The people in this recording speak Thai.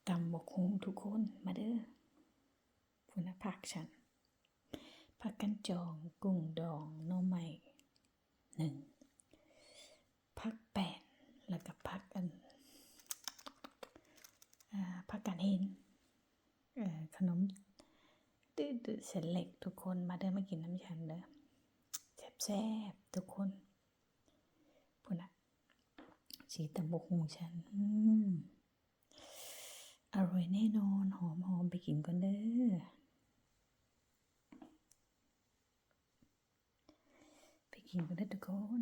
ตำบกฮุงทุกคนมาเด้อพุ่นน่ะผักฉันผักกันจองกุ้งดองหน่อไม้1ผักแป้นแล้วก็ผักผักกาดหินขนมตื้อๆเส้นเล็กทุกคนมาเด้อมากินน้ำฉันเด้อแซ่บๆทุกคนพุ่นน่ะสีตำบกฮุงฉันอร่อยแน่นอนหอมไปกินก่อนเด้อไปกินกันเด้อทุกคน